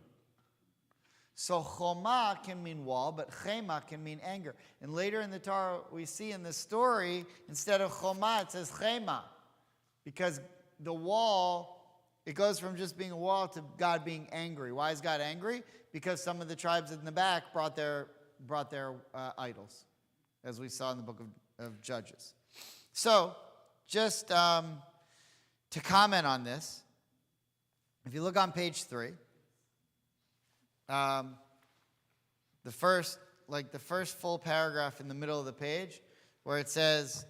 So choma can mean wall, but chema can mean anger. And later in the Torah, we see in the story, instead of choma, it says chema. Because the wall, it goes from just being a wall to God being angry. Why is God angry? Because some of the tribes in the back brought their idols, as we saw in the book of Judges. So, just to comment on this, if you look on page 3, the first full paragraph in the middle of the page, where it says,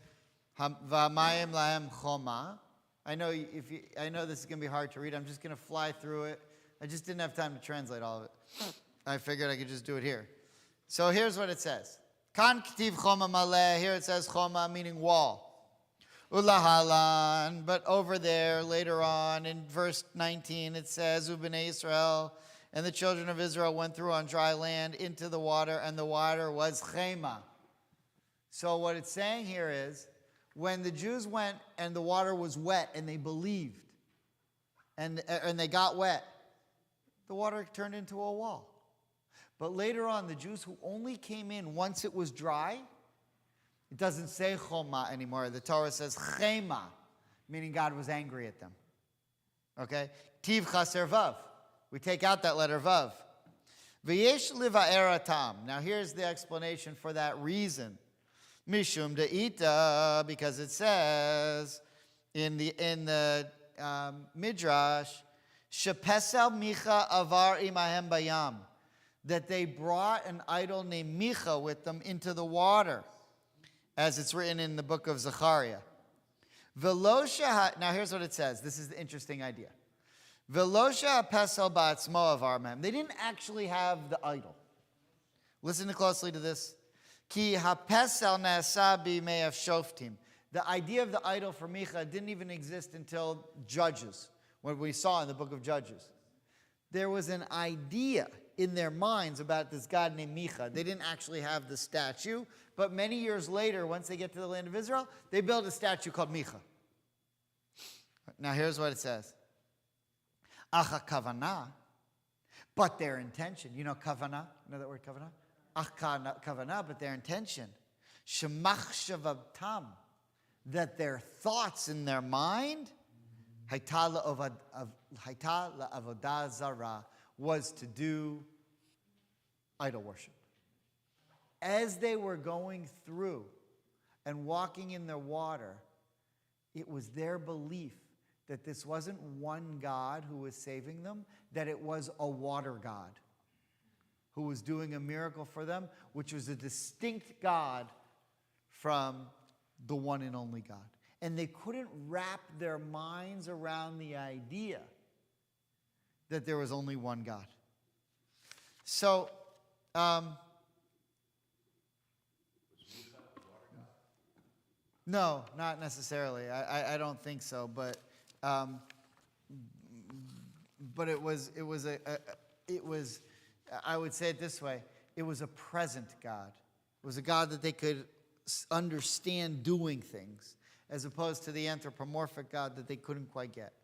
"V'amayim lahem choma." I know this is going to be hard to read. I'm just going to fly through it. I just didn't have time to translate all of it. I figured I could just do it here. So here's what it says. Kan k'tiv choma maleh. Here it says choma, meaning wall. Ulahalan. But over there, later on, in verse 19, it says, Ubnei Israel, and the children of Israel went through on dry land into the water, and the water was chema. So what it's saying here is, when the Jews went and the water was wet and they believed, and they got wet, the water turned into a wall. But later on, the Jews who only came in once it was dry, it doesn't say choma anymore. The Torah says chema, meaning God was angry at them. Okay? Tiv chaser vav. We take out that letter vav. V'yesh liva'er atam. Now here's the explanation for that reason. Mishum de'ita, because it says in the Midrash, shepesel micha avar imahem bayam, that they brought an idol named Micha with them into the water, as it's written in the book of Zechariah. Now here's what it says. This is the interesting idea. Velosha pesel ba'atzmo avar mehem. They didn't actually have the idol. Listen closely to this. Ki hapesel na'asa b'mei shoftim. The idea of the idol for Micha didn't even exist until Judges, what we saw in the book of Judges. There was an idea in their minds about this God named Micha. They didn't actually have the statue, but many years later, once they get to the land of Israel, they build a statue called Micha. Now here's what it says. Acha kavana, but their intention. You know kavana? You know that word kavana? Kavana, but their intention, shemachshavavtam, that their thoughts in their mind, haita la'avodah zara, was to do idol worship. As they were going through and walking in the water, it was their belief that this wasn't one God who was saving them, that it was a water God who was doing a miracle for them, which was a distinct God from the one and only God. And they couldn't wrap their minds around the idea that there was only one God. So, no, not necessarily. I don't think so. But it was. I would say it this way: it was a present God. It was a God that they could understand doing things, as opposed to the anthropomorphic God that they couldn't quite get.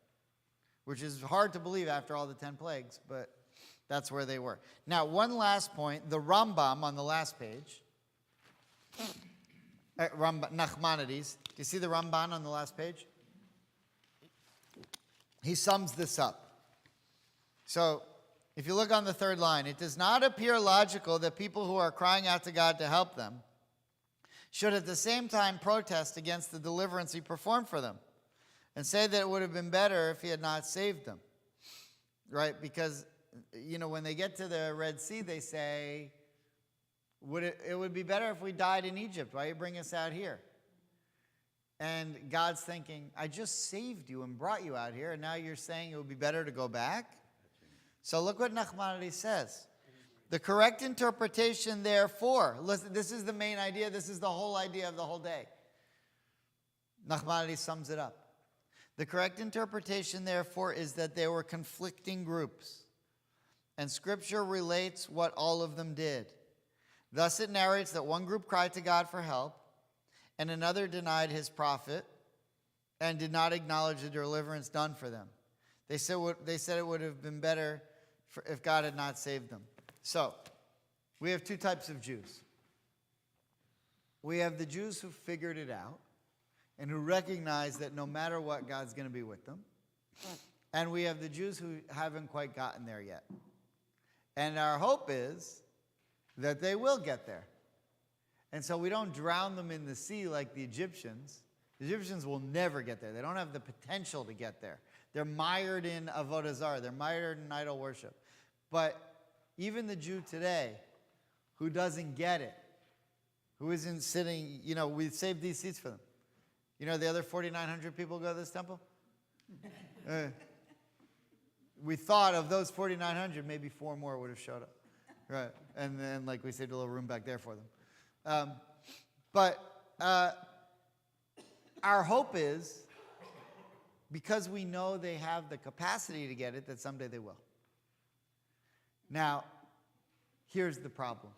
which is hard to believe after all the 10 plagues, but that's where they were. Now, one last point. The Rambam on the last page, Nachmanides. Do you see the Ramban on the last page? He sums this up. So, if you look on the third line, it does not appear logical that people who are crying out to God to help them should at the same time protest against the deliverance he performed for them and say that it would have been better if he had not saved them. Right? Because, when they get to the Red Sea, they say, it would be better if we died in Egypt. Why you bring us out here? And God's thinking, I just saved you and brought you out here, and now you're saying it would be better to go back? So look what Nachmanides says. The correct interpretation, therefore, listen, this is the main idea, this is the whole idea of the whole day. Nachmanides sums it up. The correct interpretation, therefore, is that they were conflicting groups, and Scripture relates what all of them did. Thus it narrates that one group cried to God for help, and another denied his prophet and did not acknowledge the deliverance done for them. They said it would have been better if God had not saved them. So, we have two types of Jews. We have the Jews who figured it out and who recognize that no matter what, God's going to be with them. And we have the Jews who haven't quite gotten there yet. And our hope is that they will get there. And so we don't drown them in the sea like the Egyptians. The Egyptians will never get there. They don't have the potential to get there. They're mired in avodah zarah. They're mired in idol worship. But even the Jew today who doesn't get it, who isn't sitting, we saved these seats for them. The other 4,900 people go to this temple? We thought of those 4,900, maybe 4 more would have showed up. Right. And then, we saved a little room back there for them. But our hope is, because we know they have the capacity to get it, that someday they will. Now, here's the problem.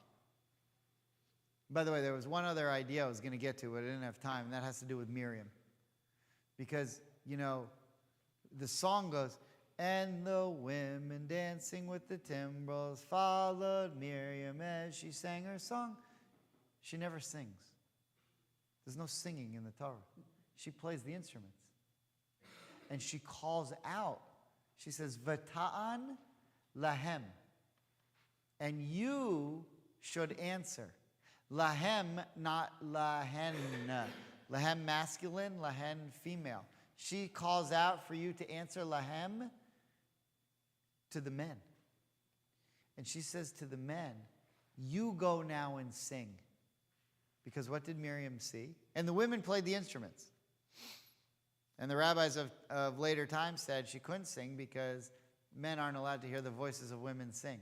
By the way, there was one other idea I was going to get to, but I didn't have time, and that has to do with Miriam. Because, the song goes, and the women dancing with the timbrels followed Miriam as she sang her song. She never sings. There's no singing in the Torah. She plays the instruments. And she calls out. She says, Vata'an lahem. And you should answer. Lahem, not lahen. Lahem masculine, lahen female. She calls out for you to answer lahem to the men. And she says to the men, you go now and sing. Because what did Miriam see? And the women played the instruments. And the rabbis of later times said she couldn't sing because men aren't allowed to hear the voices of women sing.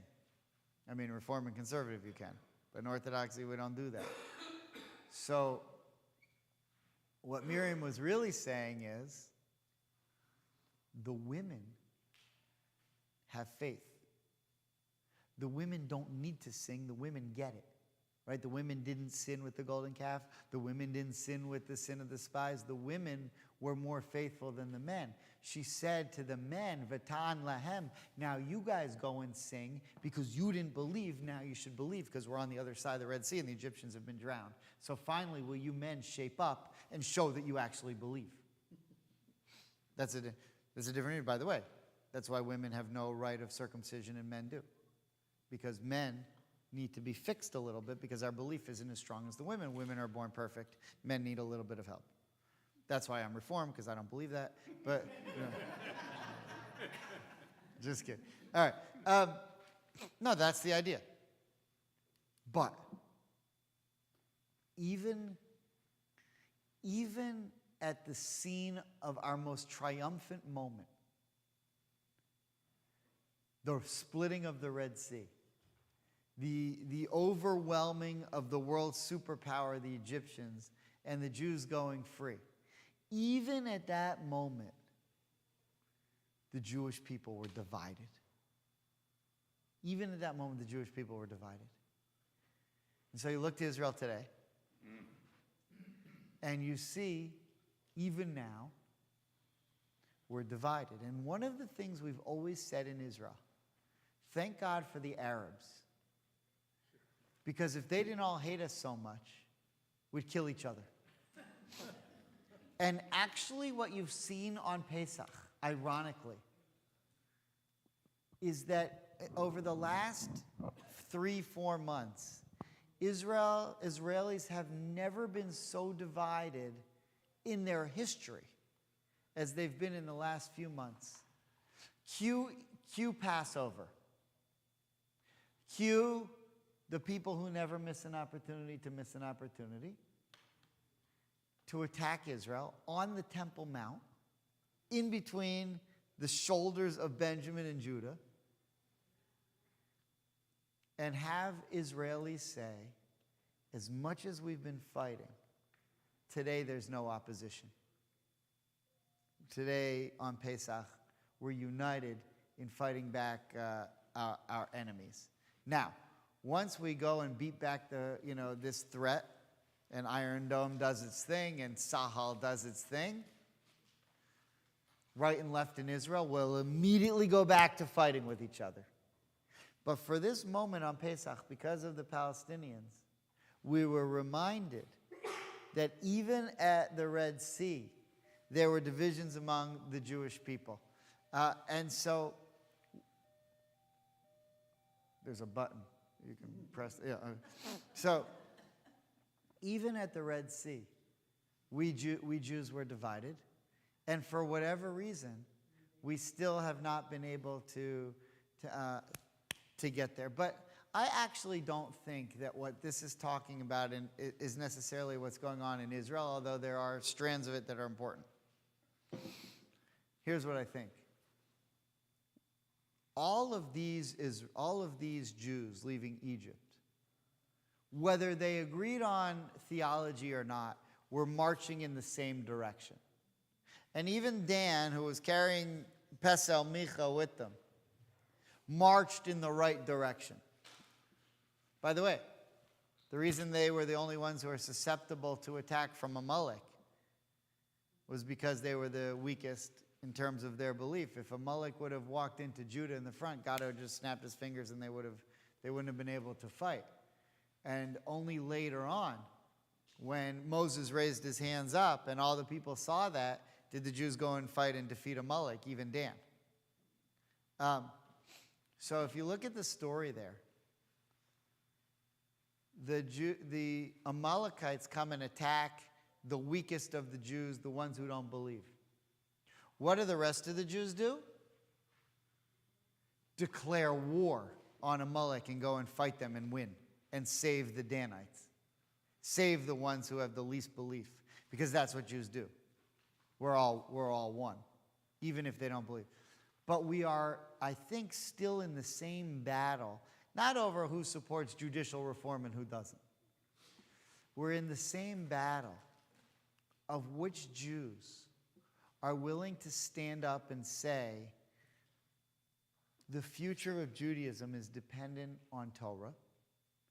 I mean, Reform and Conservative you can. But in Orthodoxy, we don't do that. So, what Miriam was really saying is, the women have faith. The women don't need to sing. The women get it. Right? The women didn't sin with the golden calf. The women didn't sin with the sin of the spies. The women were more faithful than the men. She said to the men, Vatan lahem, now you guys go and sing because you didn't believe, now you should believe because we're on the other side of the Red Sea and the Egyptians have been drowned. So finally, will you men shape up and show that you actually believe? That's a different, by the way, that's why women have no right of circumcision and men do. Because men need to be fixed a little bit because our belief isn't as strong as the women. Women are born perfect. Men need a little bit of help. That's why I'm Reformed, because I don't believe that. But, just kidding. All right. No, that's the idea. But even at the scene of our most triumphant moment, the splitting of the Red Sea, the overwhelming of the world's superpower, the Egyptians, and the Jews going free. Even at that moment, the Jewish people were divided. Even at that moment, the Jewish people were divided. And so you look to Israel today, and you see, even now, were divided. And one of the things we've always said in Israel, thank God for the Arabs. Because if they didn't all hate us so much, we'd kill each other. And actually what you've seen on Pesach, ironically, is that over the last 3-4 months, Israelis have never been so divided in their history as they've been in the last few months. Cue Passover. Cue the people who never miss an opportunity to miss an opportunity to attack Israel on the Temple Mount, in between the shoulders of Benjamin and Judah, and have Israelis say, as much as we've been fighting, today there's no opposition. Today on Pesach, we're united in fighting back our enemies. Now, once we go and beat back this threat, and Iron Dome does its thing, and Sahal does its thing, right and left in Israel, we'll immediately go back to fighting with each other. But for this moment on Pesach, because of the Palestinians, we were reminded that even at the Red Sea, there were divisions among the Jewish people. And so, there's a button. You can press. Yeah. So, even at the Red Sea, we Jews were divided. And for whatever reason, we still have not been able to get there. But I actually don't think that what this is talking about is necessarily what's going on in Israel, although there are strands of it that are important. Here's what I think. All of these Jews leaving Egypt, whether they agreed on theology or not, were marching in the same direction. And even Dan, who was carrying Pesel Micha with them, marched in the right direction. By the way, the reason they were the only ones who were susceptible to attack from Amalek was because they were the weakest in terms of their belief. If Amalek would have walked into Judah in the front, God would have just snapped his fingers and they wouldn't have been able to fight. And only later on, when Moses raised his hands up and all the people saw that, did the Jews go and fight and defeat Amalek, even Dan. So if you look at the story there, the Amalekites come and attack the weakest of the Jews, the ones who don't believe. What do the rest of the Jews do? Declare war on Amalek and go and fight them and win and save the Danites. Save the ones who have the least belief, because that's what Jews do. We're all one, even if they don't believe. But we are, I think, still in the same battle, not over who supports judicial reform and who doesn't. We're in the same battle of which Jews are willing to stand up and say, the future of Judaism is dependent on Torah.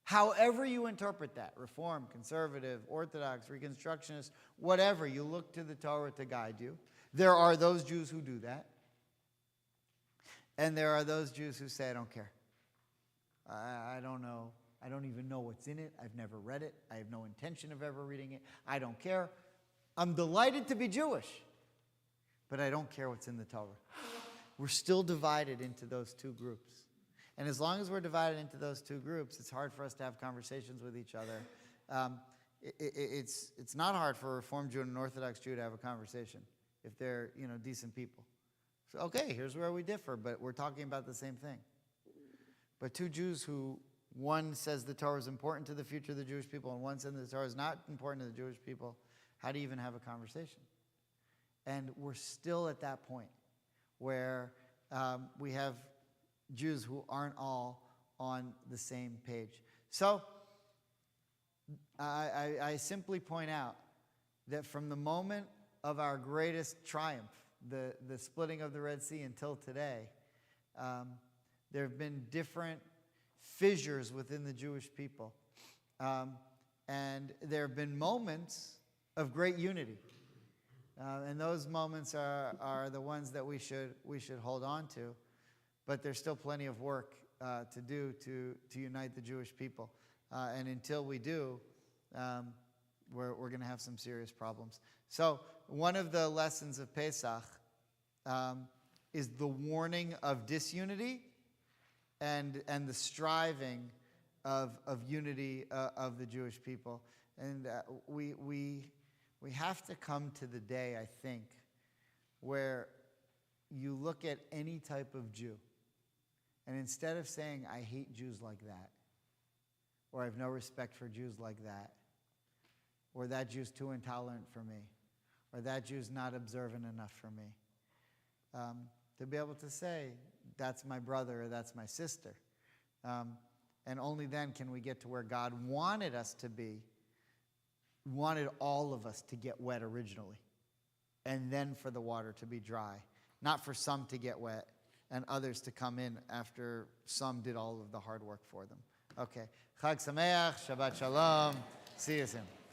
However you interpret that, Reform, Conservative, Orthodox, Reconstructionist, whatever, you look to the Torah to guide you. There are those Jews who do that. And there are those Jews who say, I don't care. I don't know. I don't even know what's in it. I've never read it. I have no intention of ever reading it. I don't care. I'm delighted to be Jewish, but I don't care what's in the Torah. We're still divided into those two groups. And as long as we're divided into those two groups, it's hard for us to have conversations with each other. It's not hard for a Reformed Jew and an Orthodox Jew to have a conversation if they're decent people. So, okay, here's where we differ, but we're talking about the same thing. But two Jews who, one says the Torah is important to the future of the Jewish people, and one says the Torah is not important to the Jewish people, how do you even have a conversation? And we're still at that point where we have Jews who aren't all on the same page. So I simply point out that from the moment of our greatest triumph, the splitting of the Red Sea, until today, there have been different fissures within the Jewish people. And there have been moments of great unity. And those moments are the ones that we should hold on to. But there's still plenty of work to do to unite the Jewish people. And until we do, we're going to have some serious problems. So one of the lessons of Pesach is the warning of disunity and the striving of unity of the Jewish people. And we have to come to the day, I think, where you look at any type of Jew, and instead of saying, I hate Jews like that, or I have no respect for Jews like that, or that Jew's too intolerant for me, or that Jew's not observant enough for me, to be able to say, that's my brother or that's my sister. And only then can we get to where God wanted us to be, wanted all of us to get wet originally, and then for the water to be dry. Not for some to get wet and others to come in after some did all of the hard work for them. Okay. Chag Sameach, Shabbat Shalom. See you soon.